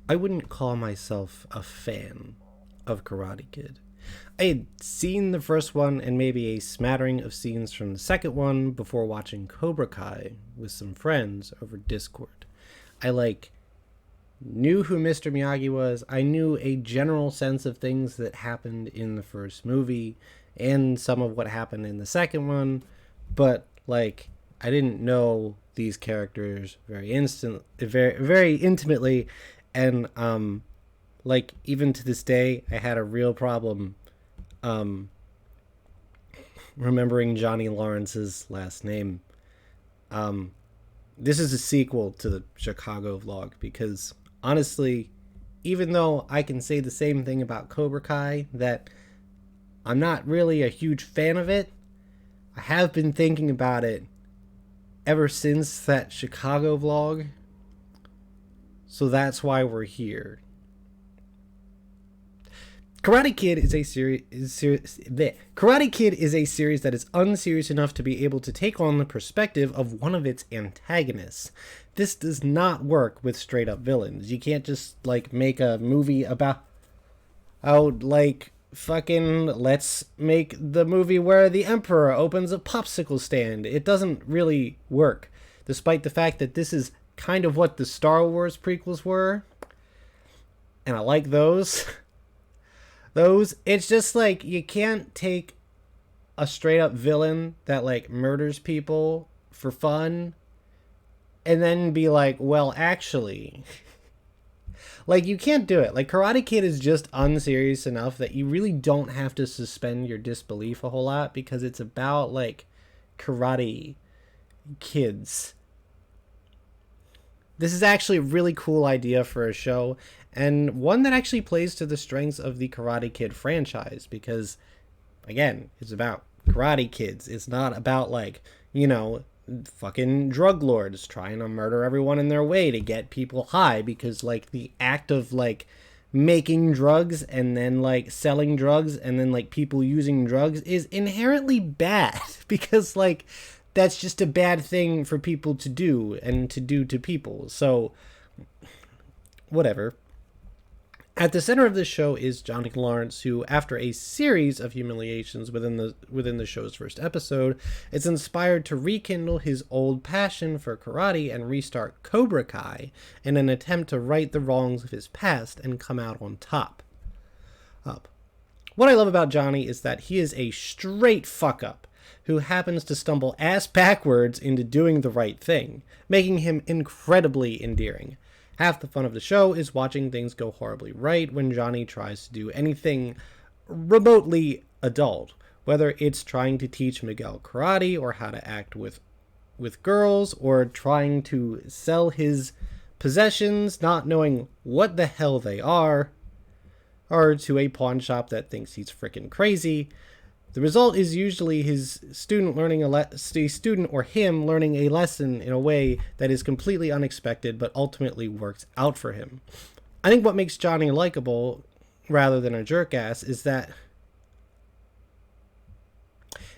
I wouldn't call myself a fan of Karate Kid. I had seen the first one and maybe a smattering of scenes from the second one before watching Cobra Kai with some friends over Discord. I knew who Mr. Miyagi was. I knew a general sense of things that happened in the first movie and some of what happened in the second one, but I didn't know these characters very intimately, and even to this day, I had a real problem remembering Johnny Lawrence's last name. This is a sequel to the Chicago vlog because honestly, even though I can say the same thing about Cobra Kai, that I'm not really a huge fan of it, I have been thinking about it ever since that Chicago vlog. So that's why we're here. Karate Kid is a series that is unserious enough to be able to take on the perspective of one of its antagonists. This does not work with straight up villains. You can't just make a movie about let's make the movie where the Emperor opens a popsicle stand. It doesn't really work, despite the fact that this is kind of what the Star Wars prequels were, and I like those. It's just you can't take a straight up villain that murders people for fun and then be well, actually, you can't do it. Karate Kid is just unserious enough that you really don't have to suspend your disbelief a whole lot because it's about karate kids. This is actually a really cool idea for a show, and one that actually plays to the strengths of the Karate Kid franchise because, again, it's about karate kids. It's not about fucking drug lords trying to murder everyone in their way to get people high, because the act of making drugs and then selling drugs and then people using drugs is inherently bad because that's just a bad thing for people to do and to do to people. So whatever. At the center of this show is Johnny Lawrence, who, after a series of humiliations within the show's first episode, is inspired to rekindle his old passion for karate and restart Cobra Kai in an attempt to right the wrongs of his past and come out on top. What I love about Johnny is that he is a straight fuck up who happens to stumble ass backwards into doing the right thing, making him incredibly endearing. Half the fun of the show is watching things go horribly right when Johnny tries to do anything remotely adult, whether it's trying to teach Miguel karate or how to act with girls, or trying to sell his possessions not knowing what the hell they are, or to a pawn shop that thinks he's frickin' crazy. The result is usually his student learning or him learning a lesson in a way that is completely unexpected but ultimately works out for him. I think what makes Johnny likable rather than a jerk-ass is that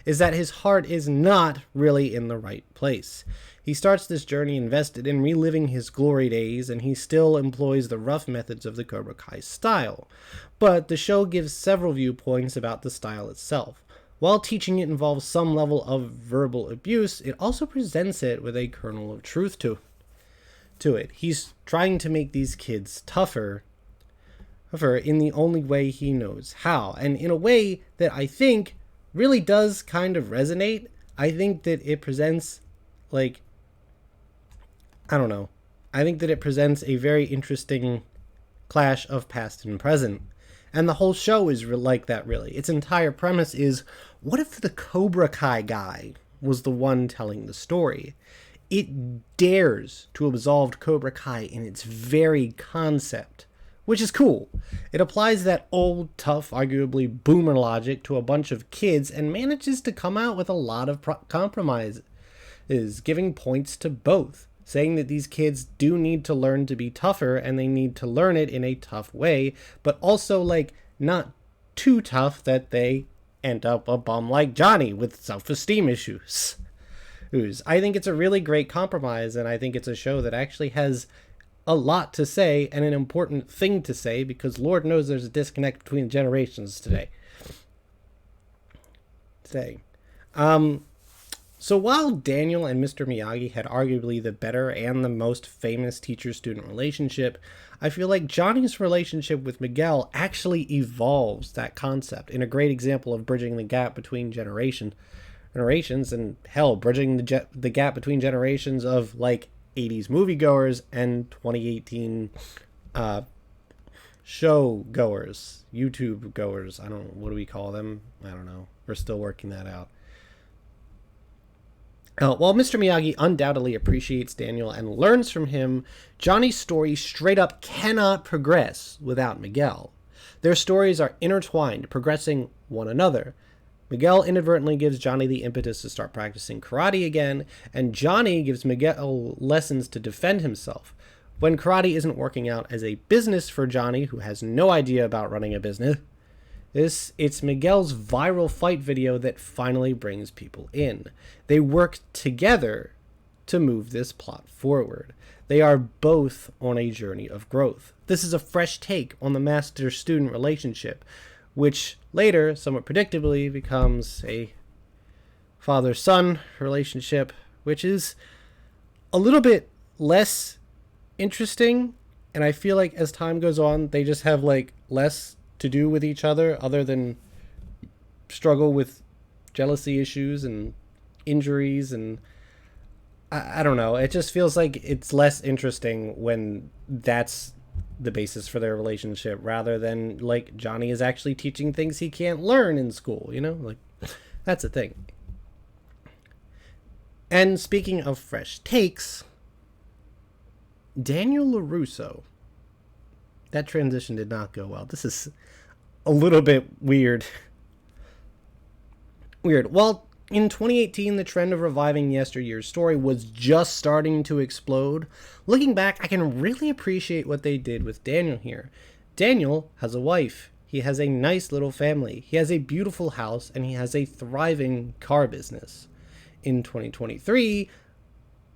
his heart is not really in the right place. He starts this journey invested in reliving his glory days, and he still employs the rough methods of the Cobra Kai style. But the show gives several viewpoints about the style itself. While teaching it involves some level of verbal abuse, it also presents it with a kernel of truth to it. He's trying to make these kids tougher in the only way he knows how, and in a way that I think really does kind of resonate. I think that it presents I think that it presents a very interesting clash of past and present. And the whole show is like that, really. Its entire premise is, what if the Cobra Kai guy was the one telling the story? It dares to absolve Cobra Kai in its very concept, which is cool. It applies that old, tough, arguably boomer logic to a bunch of kids and manages to come out with a lot of compromises, giving points to both, saying that these kids do need to learn to be tougher and they need to learn it in a tough way, but also not too tough that they end up a bum like Johnny with self-esteem issues. I think it's a really great compromise, and I think it's a show that actually has a lot to say and an important thing to say, because Lord knows there's a disconnect between generations today. So while Daniel and Mr. Miyagi had arguably the better and the most famous teacher-student relationship, I feel like Johnny's relationship with Miguel actually evolves that concept in a great example of bridging the gap between generations, and hell, bridging the gap between generations of like 80s moviegoers and 2018 show goers, YouTube goers. I don't know, what do we call them? I don't know. We're still working that out. While Mr. Miyagi undoubtedly appreciates Daniel and learns from him, Johnny's story straight up cannot progress without Miguel. Their stories are intertwined, progressing one another. Miguel inadvertently gives Johnny the impetus to start practicing karate again, and Johnny gives Miguel lessons to defend himself. When karate isn't working out as a business for Johnny, who has no idea about running a business, it's Miguel's viral fight video that finally brings people in. They work together to move this plot forward. They are both on a journey of growth. This is a fresh take on the master-student relationship, which later, somewhat predictably, becomes a father-son relationship, which is a little bit less interesting, and I feel like as time goes on, they just have like less to do with each other than struggle with jealousy issues and injuries, and I don't know, it just feels like it's less interesting when that's the basis for their relationship, rather than like Johnny is actually teaching things he can't learn in school, you know, like that's the thing. And speaking of fresh takes, Daniel LaRusso, that transition did not go well. This is a little bit weird. Well, in 2018, the trend of reviving yesteryear's story was just starting to explode. Looking back, I can really appreciate what they did with Daniel here. Daniel has a wife. He has a nice little family. He has a beautiful house, and he has a thriving car business. In 2023,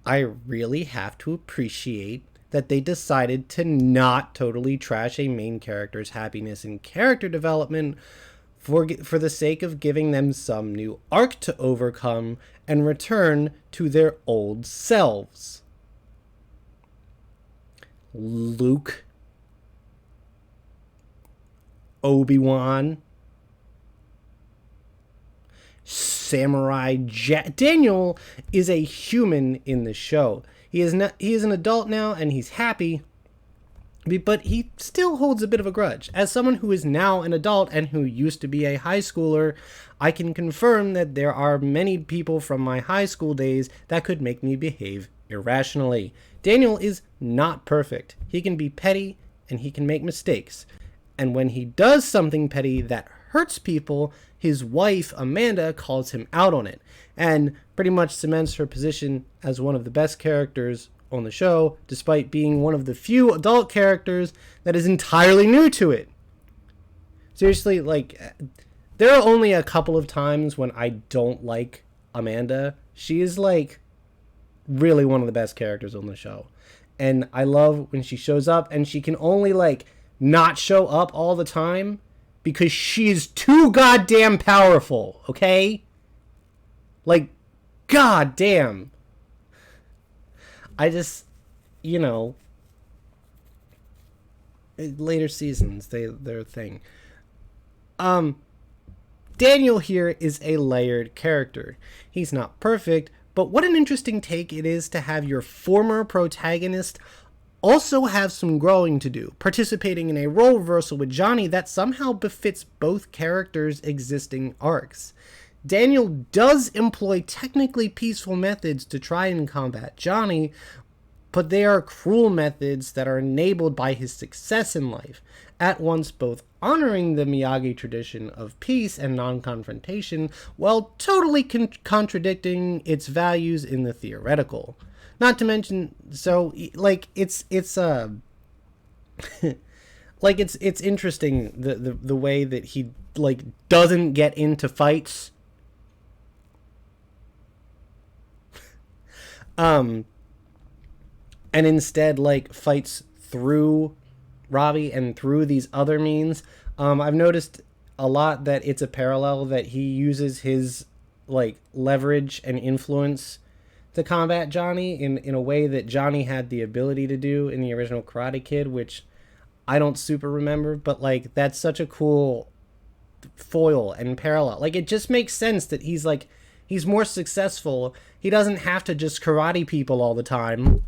I really have to appreciate that they decided to not totally trash a main character's happiness and character development for the sake of giving them some new arc to overcome and return to their old selves. Luke, Obi-Wan, Samurai Jack. Daniel is a human in the show. He is an adult now, and he's happy, but he still holds a bit of a grudge. As someone who is now an adult and who used to be a high schooler, I can confirm that there are many people from my high school days that could make me behave irrationally. Daniel is not perfect. He can be petty, and he can make mistakes. And when he does something petty that hurts people, his wife, Amanda, calls him out on it, and pretty much cements her position as one of the best characters on the show, despite being one of the few adult characters that is entirely new to it. Seriously, like, there are only a couple of times when I don't like Amanda. She is, like, really one of the best characters on the show. And I love when she shows up, and she can only, like, not show up all the time because she is too goddamn powerful, okay? Like, goddamn. I just, you know, later seasons, their thing. Daniel here is a layered character. He's not perfect, but what an interesting take it is to have your former protagonist also have some growing to do, participating in a role reversal with Johnny that somehow befits both characters' existing arcs. Daniel does employ technically peaceful methods to try and combat Johnny, but they are cruel methods that are enabled by his success in life, at once both honoring the Miyagi tradition of peace and non-confrontation, while totally contradicting its values in the theoretical. Not to mention, so, like, it's like, it's interesting, the way that he, like, doesn't get into fights. and instead like fights through Robbie and through these other means. I've noticed a lot that it's a parallel that he uses his like leverage and influence to combat Johnny in a way that Johnny had the ability to do in the original Karate Kid, which I don't super remember, but like that's such a cool foil and parallel. Like it just makes sense that he's more successful. He doesn't have to just karate people all the time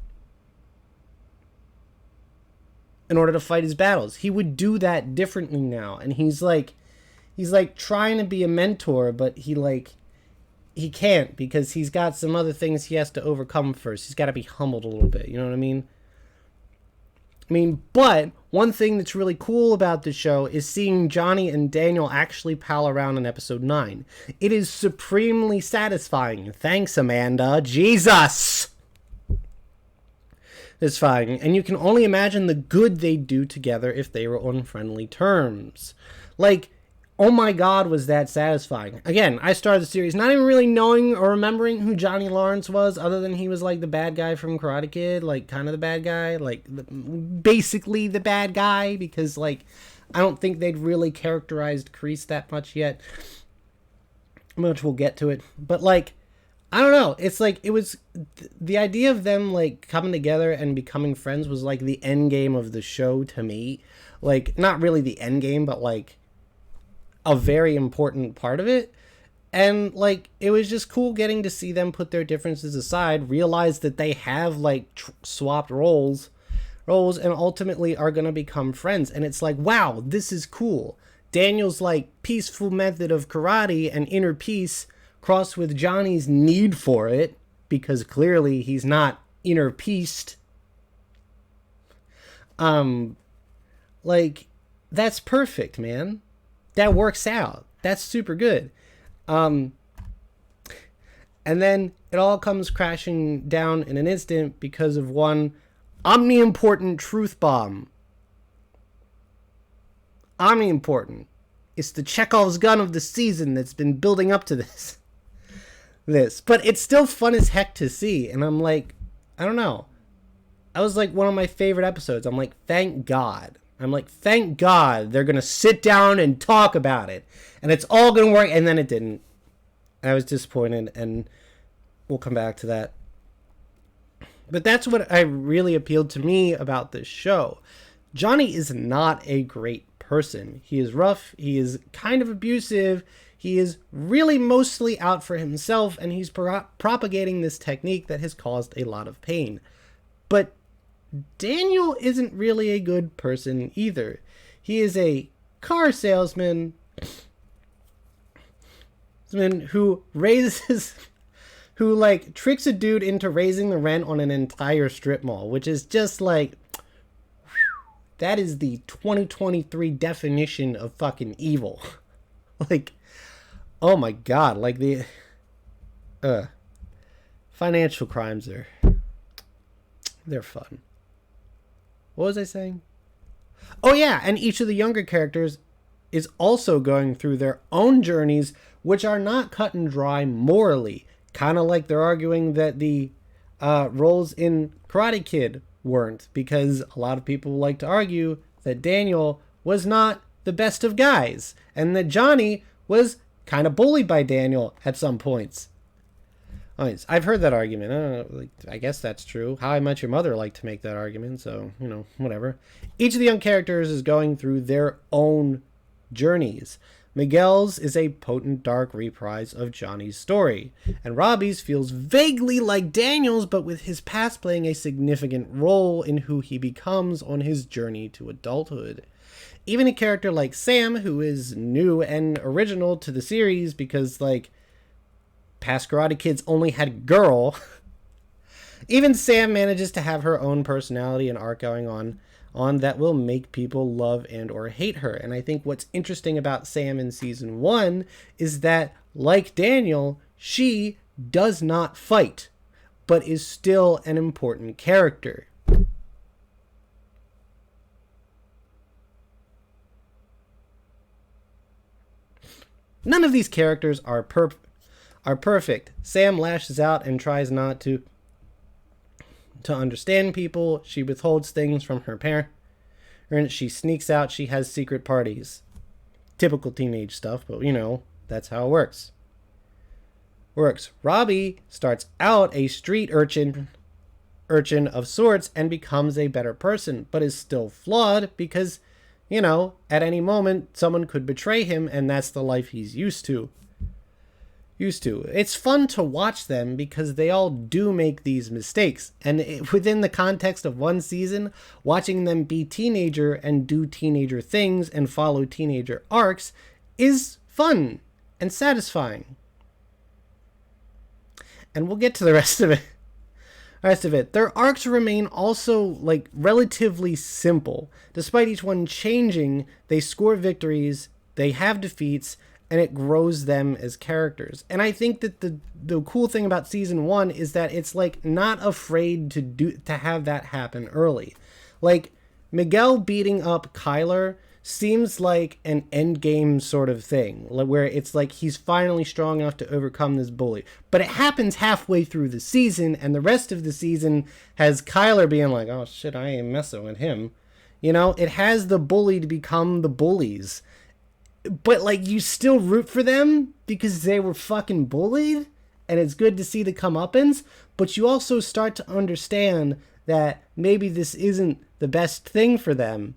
in order to fight his battles. He would do that differently now, and he's like trying to be a mentor, but he can't because he's got some other things he has to overcome first. He's got to be humbled a little bit, you know what I mean? But one thing that's really cool about the show is seeing Johnny and Daniel actually pal around in episode 9. It is supremely satisfying. Thanks, Amanda. Jesus! It's fine. And you can only imagine the good they'd do together if they were on friendly terms. Like, oh my god, was that satisfying. Again, I started the series not even really knowing or remembering who Johnny Lawrence was, other than he was like the bad guy from Karate Kid, like kind of the bad guy, like basically the bad guy, because like I don't think they'd really characterized Kreese that much yet. Which we'll get to it. But like, I don't know. It's like, it was the idea of them like coming together and becoming friends was like the end game of the show to me. Like, not really the end game, but like a very important part of it. And like it was just cool getting to see them put their differences aside, realize that they have like swapped roles and ultimately are going to become friends. And it's like, wow, this is cool. Daniel's like peaceful method of karate and inner peace crossed with Johnny's need for it, because clearly he's not inner peaced. Like that's perfect, man. That works out. That's super good. And then it all comes crashing down in an instant because of one omni-important truth bomb. Omni-important. It's the Chekhov's gun of the season that's been building up to this. But it's still fun as heck to see. And I'm like, I don't know. That was like one of my favorite episodes. I'm like, thank God. Thank God they're going to sit down and talk about it. And it's all going to work. And then it didn't. I was disappointed. And we'll come back to that. But that's what I really appealed to me about this show. Johnny is not a great person. He is rough. He is kind of abusive. He is really mostly out for himself. And he's propagating this technique that has caused a lot of pain. But Daniel isn't really a good person either. He is a car salesman who like tricks a dude into raising the rent on an entire strip mall, which is just like, that is the 2023 definition of fucking evil. Like, oh my god, like the financial crimes they're fun. What was I saying? Oh yeah, and each of the younger characters is also going through their own journeys, which are not cut and dry morally. Kind of like they're arguing that the roles in Karate Kid weren't, because a lot of people like to argue that Daniel was not the best of guys, and that Johnny was kind of bullied by Daniel at some points. I've heard that argument. I guess that's true. How I Met Your Mother liked to make that argument, so, whatever. Each of the young characters is going through their own journeys. Miguel's is a potent, dark reprise of Johnny's story, and Robbie's feels vaguely like Daniel's, but with his past playing a significant role in who he becomes on his journey to adulthood. Even a character like Sam, who is new and original to the series because, like, past Karate Kids only had girl. Even Sam manages to have her own personality and arc going on that will make people love and or hate her. And I think what's interesting about Sam in season 1 is that, like Daniel, she does not fight, but is still an important character. None of these characters are perfect. Sam lashes out and tries not to to understand people. She withholds things from her parent. She sneaks out. She has secret parties. Typical teenage stuff, but that's how it works. Robbie starts out a street urchin of sorts and becomes a better person, but is still flawed because, at any moment someone could betray him, and that's the life he's used to. It's fun to watch them because they all do make these mistakes, and within the context of one season, watching them be teenager and do teenager things and follow teenager arcs is fun and satisfying. And we'll get to the rest of it. Their arcs remain also relatively simple. Despite each one changing, they score victories, they have defeats, and it grows them as characters. And I think that the cool thing about season 1 is that it's not afraid to have that happen early. Miguel beating up Kyler seems like an endgame sort of thing, where it's he's finally strong enough to overcome this bully. But it happens halfway through the season, and the rest of the season has Kyler being like, oh shit, I ain't messing with him. It has the bully to become the bullies. But you still root for them because they were fucking bullied, and it's good to see the comeuppance, but you also start to understand that maybe this isn't the best thing for them.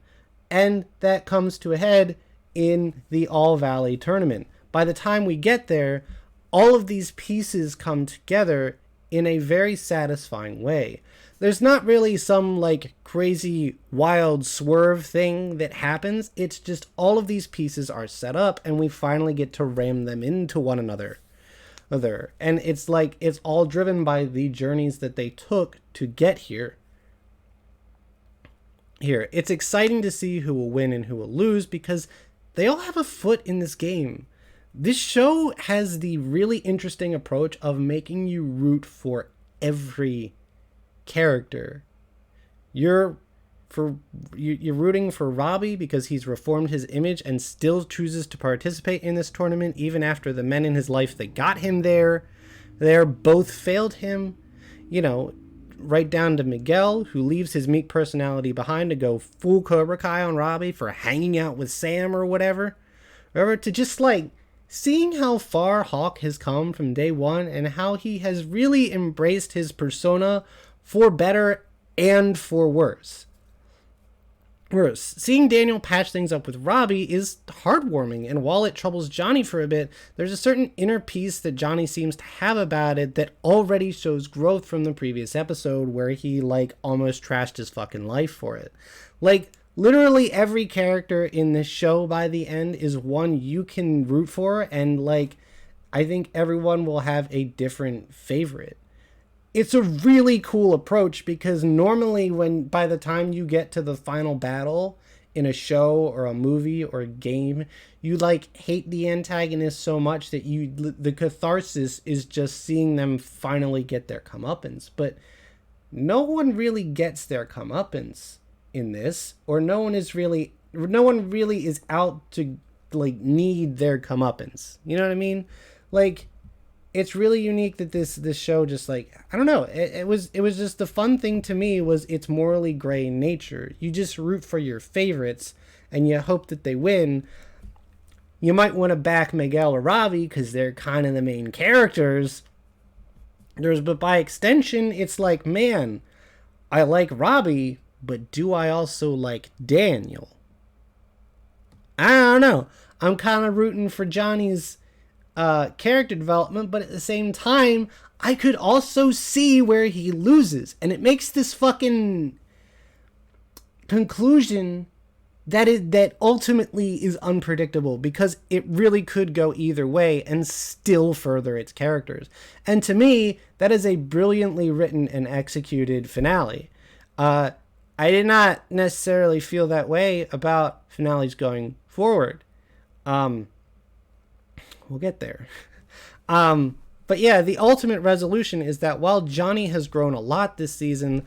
And that comes to a head in the All Valley tournament. By the time we get there, all of these pieces come together in a very satisfying way. There's not really some crazy wild swerve thing that happens. It's just all of these pieces are set up and we finally get to ram them into one another. And it's it's all driven by the journeys that they took to get here. It's exciting to see who will win and who will lose because they all have a foot in this game. This show has the really interesting approach of making you root for every character. You're rooting for Robbie because he's reformed his image and still chooses to participate in this tournament even after the men in his life that got him there both failed him. Right down to Miguel, who leaves his meek personality behind to go full Cobra Kai on Robbie for hanging out with Sam or whatever. To just seeing how far Hawk has come from day one and how he has really embraced his persona for better and for worse. Seeing Daniel patch things up with Robbie is heartwarming, and while it troubles Johnny for a bit, there's a certain inner peace that Johnny seems to have about it that already shows growth from the previous episode where he almost trashed his fucking life for it. Literally every character in this show by the end is one you can root for, and I think everyone will have a different favorite. It's a really cool approach because normally by the time you get to the final battle in a show or a movie or a game, you hate the antagonist so much that the catharsis is just seeing them finally get their comeuppance. But no one really gets their comeuppance in this, or no one really is out to need their comeuppance. You know what I mean? It's really unique that this show just I don't know. It was just the fun thing to me was its morally gray nature. You just root for your favorites and you hope that they win. You might want to back Miguel or Robbie because they're kind of the main characters. But by extension, it's man, I like Robbie, but do I also like Daniel? I don't know. I'm kind of rooting for Johnny's character development, but at the same time, I could also see where he loses, and it makes this fucking conclusion that ultimately is unpredictable because it really could go either way and still further its characters. And to me, that is a brilliantly written and executed finale. I did not necessarily feel that way about finales going forward. We'll get there. But yeah, the ultimate resolution is that while Johnny has grown a lot this season,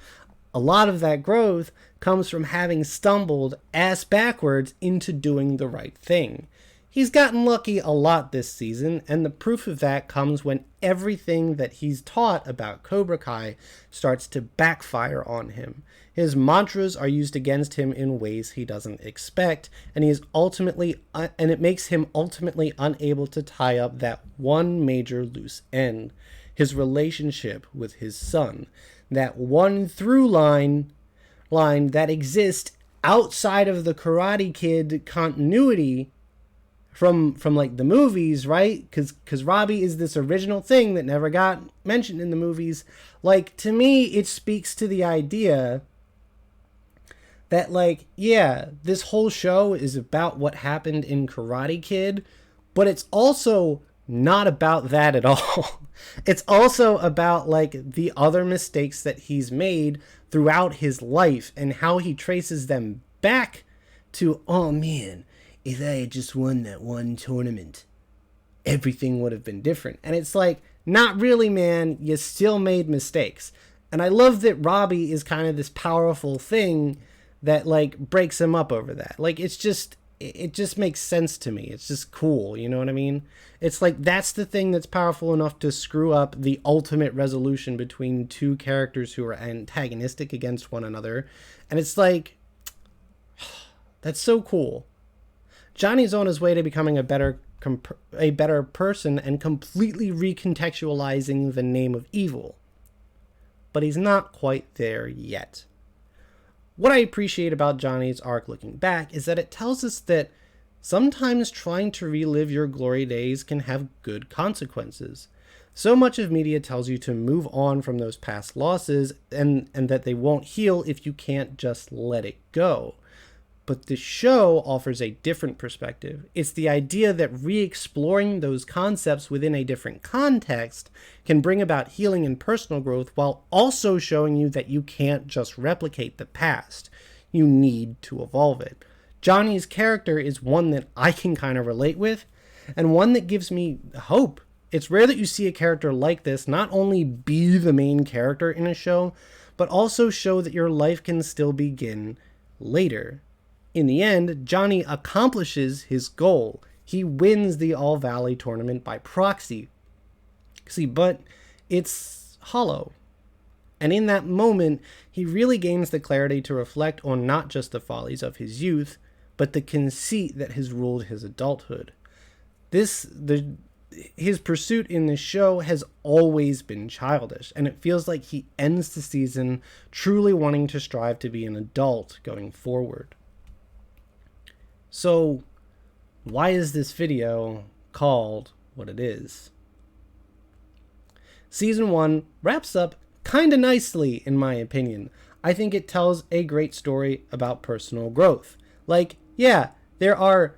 a lot of that growth comes from having stumbled ass backwards into doing the right thing. He's gotten lucky a lot this season, and the proof of that comes when everything that he's taught about Cobra Kai starts to backfire on him. His mantras are used against him in ways he doesn't expect, and it makes him ultimately unable to tie up that one major loose end, his relationship with his son. That one through line that exists outside of the Karate Kid continuity from like the movies, right? Because Robbie is this original thing that never got mentioned in the movies. Like, to me, it speaks to the idea that, like, yeah, this whole show is about what happened in Karate Kid, but it's also not about that at all. It's also about, like, the other mistakes that he's made throughout his life and how he traces them back to, oh man, if I had just won that one tournament, everything would have been different. And it's like, not really, man. You still made mistakes. And I love that Robbie is kind of this powerful thing that, like, breaks him up over that. Like, it just makes sense to me. It's just cool, you know what I mean? It's like, that's the thing that's powerful enough to screw up the ultimate resolution between two characters who are antagonistic against one another. And it's like, that's so cool. Johnny's on his way to becoming a better person and completely recontextualizing the name of evil. But he's not quite there yet. What I appreciate about Johnny's arc looking back is that it tells us that sometimes trying to relive your glory days can have good consequences. So much of media tells you to move on from those past losses and that they won't heal if you can't just let it go. But the show offers a different perspective. It's the idea that re-exploring those concepts within a different context can bring about healing and personal growth while also showing you that you can't just replicate the past. You need to evolve it. Johnny's character is one that I can kind of relate with, and one that gives me hope. It's rare that you see a character like this not only be the main character in a show, but also show that your life can still begin later. In the end, Johnny accomplishes his goal. He wins the All Valley tournament by proxy. See, but it's hollow. And in that moment, he really gains the clarity to reflect on not just the follies of his youth, but the conceit that has ruled his adulthood. His pursuit in this show has always been childish, and it feels like he ends the season truly wanting to strive to be an adult going forward. So, why is this video called what it is? Season 1 wraps up kinda nicely, in my opinion. I think it tells a great story about personal growth. Like, yeah, there are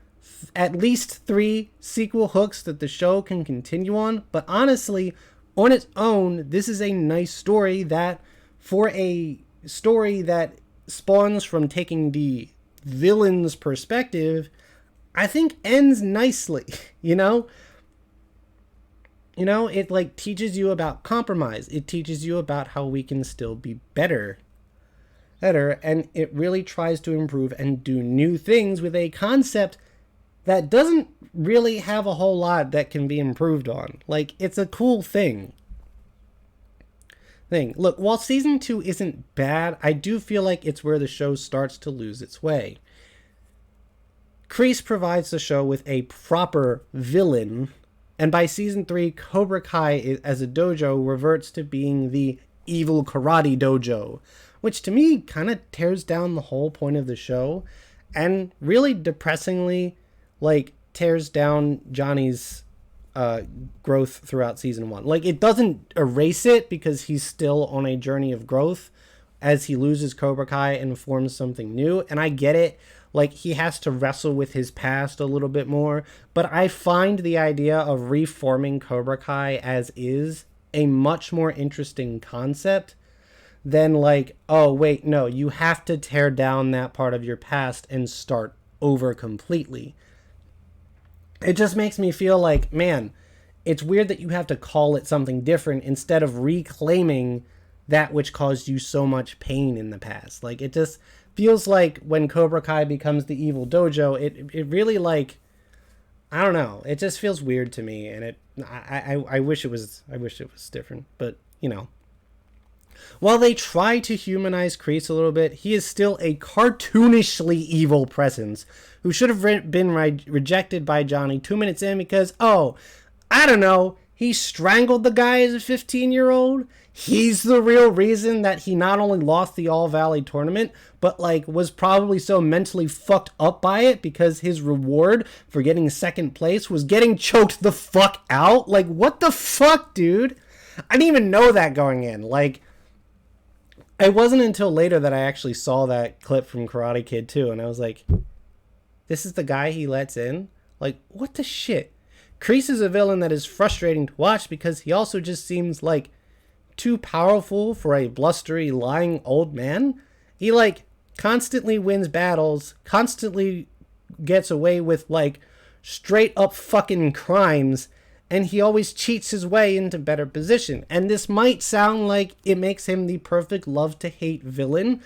at least 3 sequel hooks that the show can continue on, but honestly, on its own, this is a nice story that, for a story that spawns from taking the villain's perspective, I think ends nicely, you know? It like teaches you about compromise. It teaches you about how we can still be better, and it really tries to improve and do new things with a concept that doesn't really have a whole lot that can be improved on. Like, it's a cool thing. Look, while season 2 isn't bad, I do feel like it's where the show starts to lose its way. Kreese provides the show with a proper villain, and by season 3, Cobra Kai as a dojo reverts to being the evil karate dojo, which to me kind of tears down the whole point of the show, and really depressingly, like, tears down Johnny's growth throughout season 1. Like, it doesn't erase it because he's still on a journey of growth as he loses Cobra Kai and forms something new. And I get it. Like, he has to wrestle with his past a little bit more. But I find the idea of reforming Cobra Kai as is a much more interesting concept than like, oh, wait, no, you have to tear down that part of your past and start over completely. It just makes me feel like, man, it's weird that you have to call it something different instead of reclaiming that which caused you so much pain in the past. Like, it just feels like when Cobra Kai becomes the evil dojo, it really, like, I don't know. It just feels weird to me, and I wish it was different, but you know. While they try to humanize Kreese a little bit, he is still a cartoonishly evil presence who should have been rejected by Johnny 2 minutes in because, oh, I don't know, he strangled the guy as a 15-year-old. He's the real reason that he not only lost the All Valley tournament, but like was probably so mentally fucked up by it because his reward for getting second place was getting choked the fuck out. Like, what the fuck, dude? I didn't even know that going in. Like, it wasn't until later that I actually saw that clip from Karate Kid 2, and I was like, this is the guy he lets in? Like, what the shit? Kreese is a villain that is frustrating to watch because he also just seems like too powerful for a blustery, lying old man. He like constantly wins battles, constantly gets away with like straight up fucking crimes, and he always cheats his way into better position. And this might sound like it makes him the perfect love to hate villain,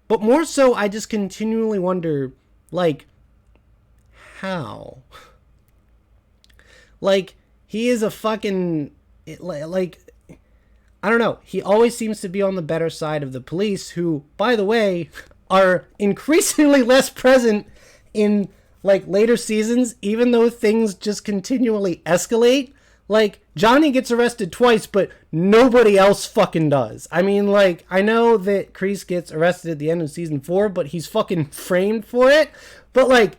but more so I just continually wonder, like, how? Like, he is a fucking, like, I don't know. He always seems to be on the better side of the police, who, by the way, are increasingly less present in, like, later seasons, even though things just continually escalate. Like, Johnny gets arrested twice, but nobody else fucking does. I mean, like, I know that Kreese gets arrested at the end of season 4, but he's fucking framed for it. But, like,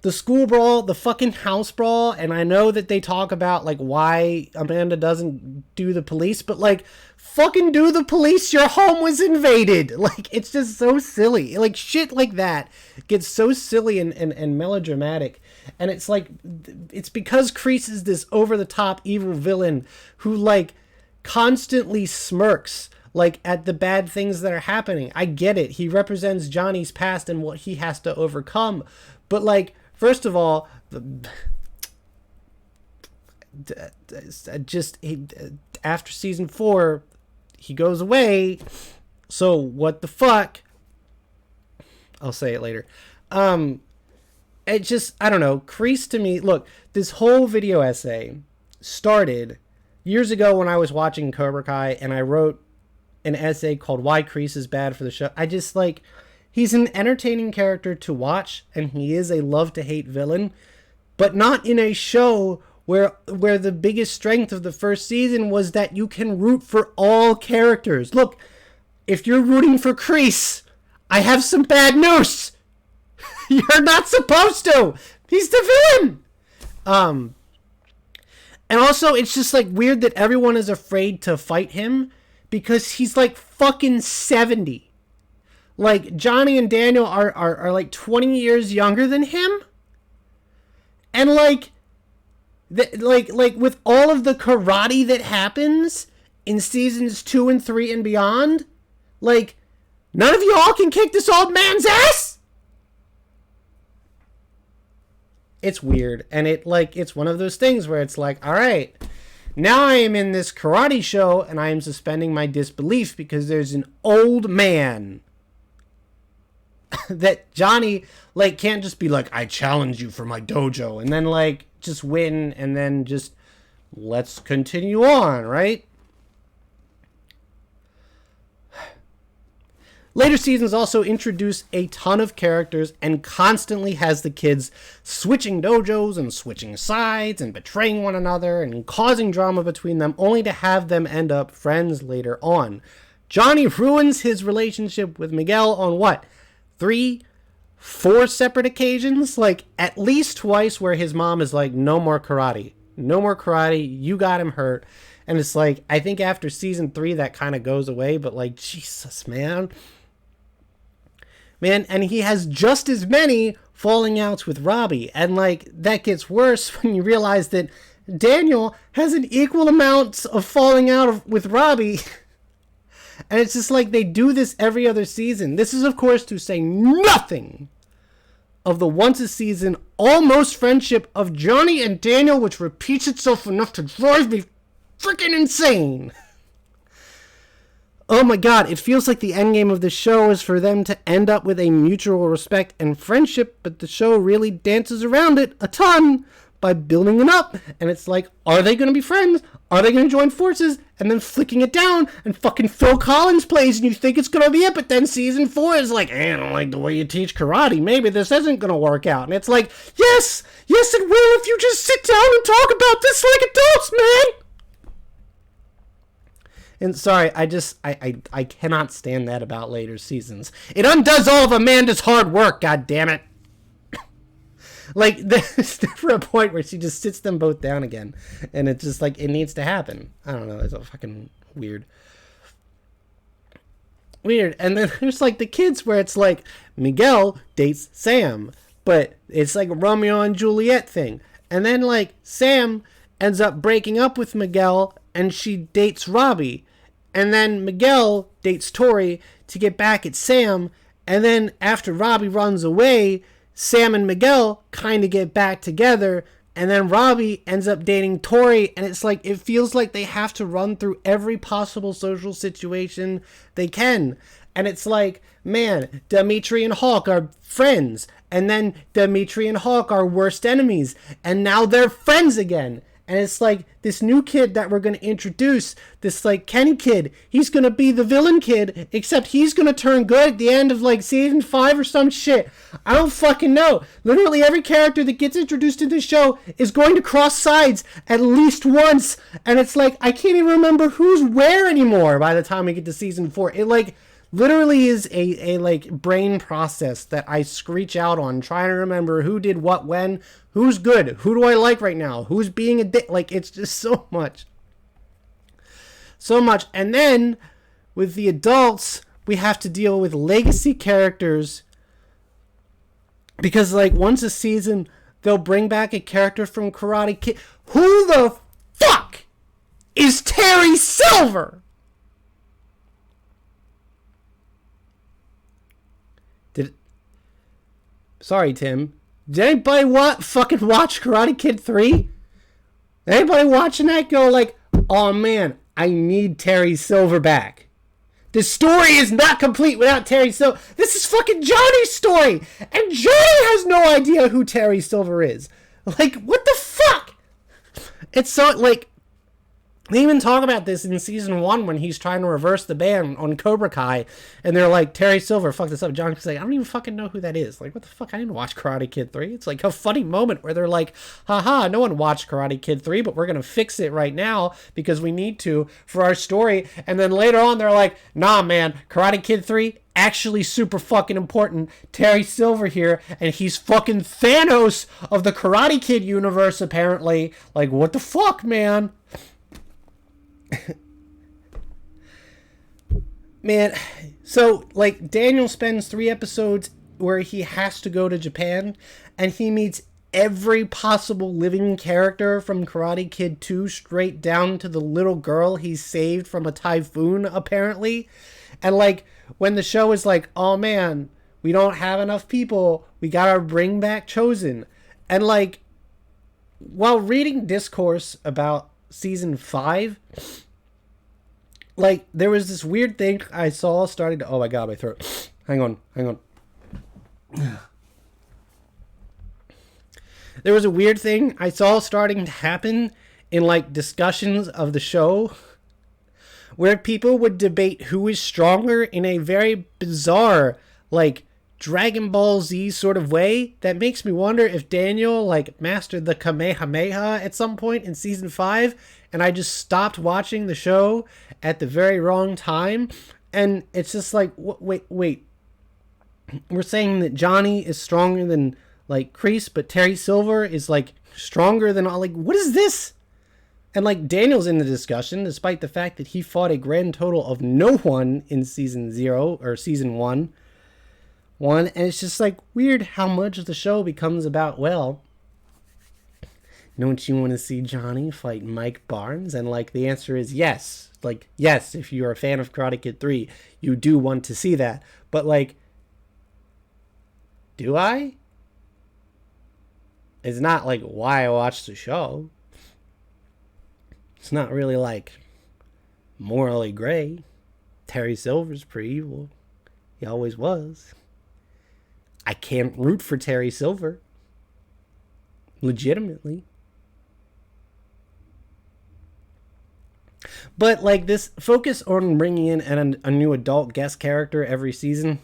the school brawl, the fucking house brawl, and I know that they talk about, like, why Amanda doesn't do the police, but, like, fucking do the police, your home was invaded. Like, it's just so silly. Like, shit like that gets so silly and melodramatic, and it's like, it's because Kreese is this over-the-top evil villain who, like, constantly smirks, like, at the bad things that are happening. I get it. He represents Johnny's past and what he has to overcome, but, like, first of all, after season 4, he goes away. So what the fuck? I'll say it later. It just, I don't know. Kreese to me, look, this whole video essay started years ago when I was watching Cobra Kai, and I wrote an essay called "Why Kreese is Bad for the Show." I just like. He's an entertaining character to watch, and he is a love-to-hate villain, but not in a show where the biggest strength of the first season was that you can root for all characters. Look, if you're rooting for Kreese, I have some bad news. You're not supposed to. He's the villain. And also, it's just like weird that everyone is afraid to fight him because he's like fucking 70. Like, Johnny and Daniel are like 20 years younger than him. And like with all of the karate that happens in seasons 2 and 3 and beyond, like, none of y'all can kick this old man's ass? It's weird. And it's one of those things where it's like, all right, now I am in this karate show and I am suspending my disbelief because there's an old man that Johnny, like, can't just be like, I challenge you for my dojo, and then, like, just win, and then just let's continue on, right? Later seasons also introduce a ton of characters and constantly has the kids switching dojos and switching sides and betraying one another and causing drama between them, only to have them end up friends later on. Johnny ruins his relationship with Miguel on what? 3, 4 separate occasions, like at least twice, where his mom is like, no more karate, you got him hurt. And it's like, I think after season 3 that kind of goes away, but like, Jesus, man, and he has just as many falling outs with Robbie, and like that gets worse when you realize that Daniel has an equal amount of falling out with Robbie. And it's just like they do this every other season. This is, of course, to say nothing of the once a season almost friendship of Johnny and Daniel, which repeats itself enough to drive me freaking insane. oh my god, it feels like the end game of the show is for them to end up with a mutual respect and friendship, but the show really dances around it a ton by building it up. And it's like, are they going to be friends? Are they going to join forces? And then flicking it down, and fucking Phil Collins plays, and you think it's going to be it, but then season 4 is like, I don't like the way you teach karate. Maybe this isn't going to work out. And it's like, yes, it will if you just sit down and talk about this like adults, man. And sorry, I cannot stand that about later seasons. It undoes all of Amanda's hard work, god damn it. Like, there's never a point where she just sits them both down again. And it's just like, it needs to happen. I don't know, it's a fucking weird. And then there's like the kids where it's like, Miguel dates Sam. But it's like a Romeo and Juliet thing. And then like, Sam ends up breaking up with Miguel and she dates Robbie. And then Miguel dates Tori to get back at Sam. And then after Robbie runs away, Sam and Miguel kind of get back together. And then Robbie ends up dating Tori. And it's like, it feels like they have to run through every possible social situation they can. And it's like, man, Dimitri and Hawk are friends. And then Dimitri and Hawk are worst enemies. And now they're friends again. And it's like, this new kid that we're going to introduce, this like Kenny kid, he's going to be the villain kid, except he's going to turn good at the end of like season 5 or some shit. I don't fucking know. Literally every character that gets introduced in this show is going to cross sides at least once. And it's like, I can't even remember who's where anymore by the time we get to season 4. It like literally is a like brain process that I screech out on, trying to remember who did what when, who's good, who do I like right now, who's being a dick. Like, it's just so much. And then with the adults, we have to deal with legacy characters, because like once a season they'll bring back a character from Karate Kid. Who the fuck is Terry Silver? Sorry, Tim. Did anybody fucking watch Karate Kid 3? Anybody watching that go like, oh man, I need Terry Silver back. The story is not complete without Terry Silver. This is fucking Johnny's story. And Johnny has no idea who Terry Silver is. Like, what the fuck? It's so, like, they even talk about this in season 1 when he's trying to reverse the ban on Cobra Kai. And they're like, Terry Silver fucked this up. John's like, I don't even fucking know who that is. Like, what the fuck? I didn't watch Karate Kid 3. It's like a funny moment where they're like, haha, no one watched Karate Kid 3, but we're going to fix it right now because we need to for our story. And then later on, they're like, nah, man, Karate Kid 3, actually super fucking important. Terry Silver here, and he's fucking Thanos of the Karate Kid universe, apparently. Like, what the fuck, man? Man, so like Daniel spends 3 episodes where he has to go to Japan and he meets every possible living character from Karate Kid 2 straight down to the little girl he saved from a typhoon, apparently. And like when the show is like, oh man, we don't have enough people, we gotta bring back Chosen. And like while reading discourse about season 5, like there was this weird thing I saw starting to, oh my god, my throat, hang on there was a weird thing I saw starting to happen in like discussions of the show where people would debate who is stronger in a very bizarre like Dragon Ball Z sort of way that makes me wonder if Daniel like mastered the Kamehameha at some point in season 5 and I just stopped watching the show at the very wrong time. And it's just like, wait, we're saying that Johnny is stronger than like Kreese, but Terry Silver is like stronger than all, like, what is this? And like Daniel's in the discussion despite the fact that he fought a grand total of no one in season 0 or season 1. And it's just like weird how much of the show becomes about, well, don't you want to see Johnny fight Mike Barnes? And like the answer is yes. Like, yes, if you're a fan of Karate Kid 3, you do want to see that. But like, do I? It's not like why I watch the show. It's not really like morally gray. Terry Silver's pretty evil. He always was. I can't root for Terry Silver. Legitimately. But like this focus on bringing in a new adult guest character every season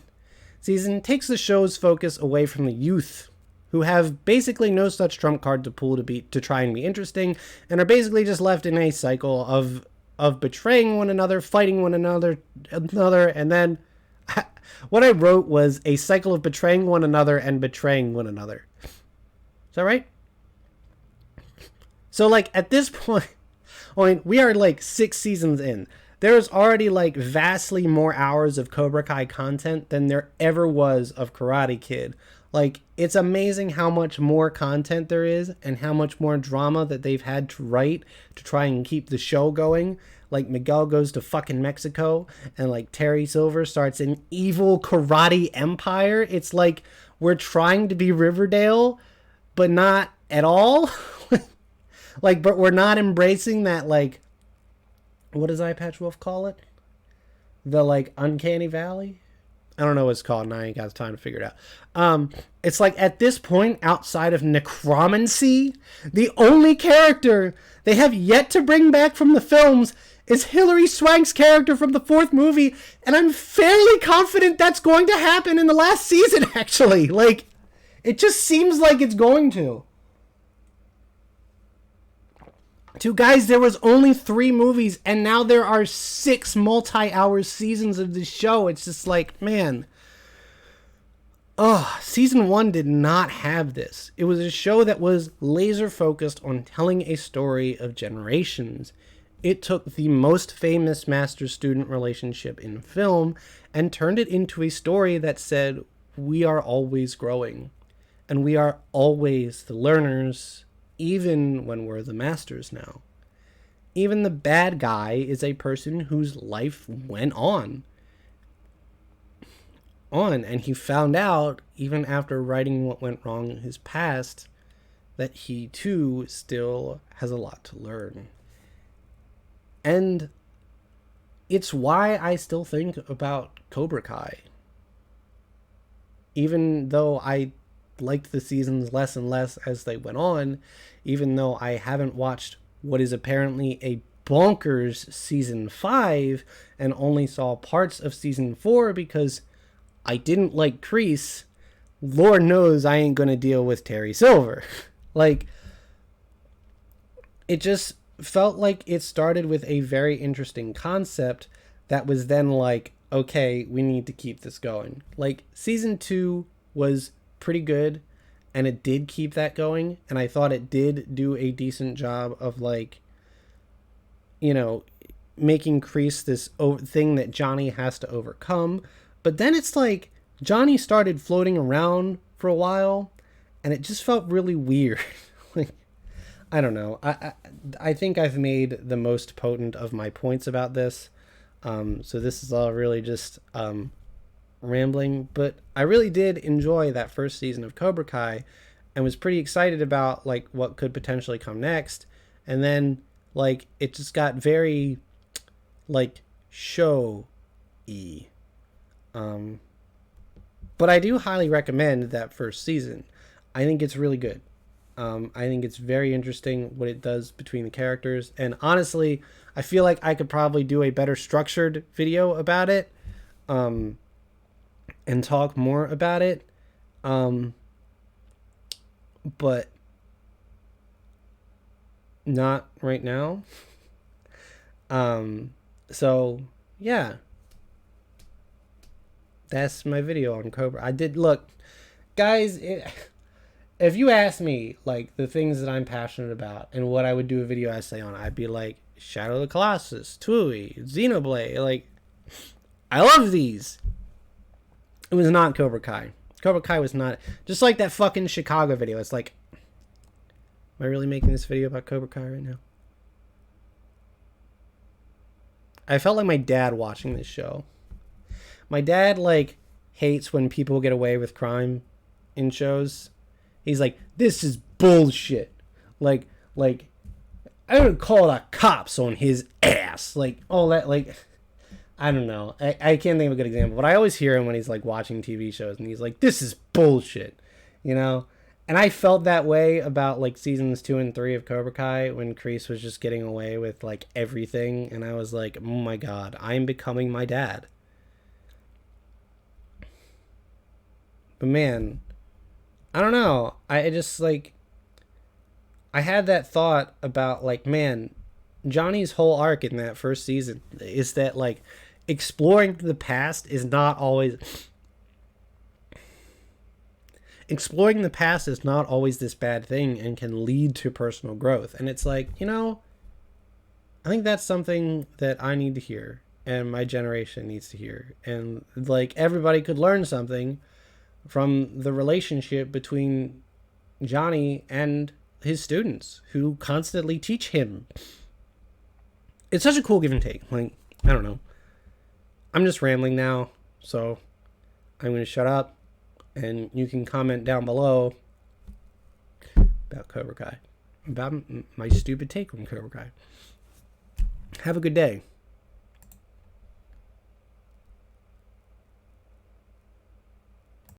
takes the show's focus away from the youth, who have basically no such trump card to pull to try and be interesting, and are basically just left in a cycle of betraying one another, fighting one another, and then what I wrote was a cycle of betraying one another and betraying one another. Is that right? So like at this point, I mean, we are like 6 seasons in. There's already like vastly more hours of Cobra Kai content than there ever was of Karate Kid. Like, it's amazing how much more content there is and how much more drama that they've had to write to try and keep the show going. Like, Miguel goes to fucking Mexico and like Terry Silver starts an evil karate empire. It's like we're trying to be Riverdale, but not at all. Like, but we're not embracing that, like, what does Eye Patch Wolf call it? The, like, Uncanny Valley? I don't know what it's called, and I ain't got time to figure it out. It's like, at this point, outside of necromancy, the only character they have yet to bring back from the films is Hilary Swank's character from the 4th movie, and I'm fairly confident that's going to happen in the last season, actually. Like, it just seems like it's going to. Guys, there was only 3 movies, and now there are 6 multi-hour seasons of this show. It's just like, man. Season 1 did not have this. It was a show that was laser focused on telling a story of generations. It took the most famous master-student relationship in film and turned it into a story that said, we are always growing, and we are always the learners, even when we're the masters now. Even the bad guy is a person whose life went on, and he found out, even after writing what went wrong in his past, that he too still has a lot to learn. And it's why I still think about Cobra Kai. Even though I liked the seasons less and less as they went on, even though I haven't watched what is apparently a bonkers season 5 and only saw parts of season 4 because I didn't like Kreese. Lord knows I ain't gonna deal with Terry Silver. Like, it just felt like it started with a very interesting concept that was then like, okay, we need to keep this going. Like, season 2 was pretty good, and it did keep that going, and I thought it did do a decent job of, like, you know, making Kreese this thing that Johnny has to overcome. But then it's like Johnny started floating around for a while, and it just felt really weird. Like, I don't know. I think I've made the most potent of my points about this. So this is all really just rambling, but I really did enjoy that first season of Cobra Kai and was pretty excited about like what could potentially come next. And then like it just got very like show-y. But I do highly recommend that first season. I think it's really good. I think it's very interesting what it does between the characters, and honestly I feel like I could probably do a better structured video about it and talk more about it, but not right now. So yeah, that's my video on Cobra. I did look, guys. If you ask me like the things that I'm passionate about and what I would do a video essay on, I'd be like Shadow of the Colossus, Tui, Xenoblade. Like, I love these. It was not Cobra Kai. Cobra Kai was not, just like that fucking Chicago video. It's like, am I really making this video about Cobra Kai right now? I felt like my dad watching this show. My dad like hates when people get away with crime in shows. He's like, this is bullshit. Like I would call the cops on his ass. Like all that. Like I don't know. I can't think of a good example, but I always hear him when he's like watching TV shows and he's like, "This is bullshit," you know. And I felt that way about like seasons 2 and 3 of Cobra Kai when Kreese was just getting away with like everything, and I was like, "Oh my god, I'm becoming my dad." But man, I don't know. I just like I had that thought about like, man, Johnny's whole arc in that first season is that like exploring the past is not always exploring the past is not always this bad thing and can lead to personal growth. And it's like, I think that's something that I need to hear and my generation needs to hear. And like everybody could learn something from the relationship between Johnny and his students who constantly teach him. It's such a cool give and take. Like, I don't know. I'm just rambling now, so I'm going to shut up and you can comment down below about Cobra Kai, about my stupid take on Cobra Kai. Have a good day.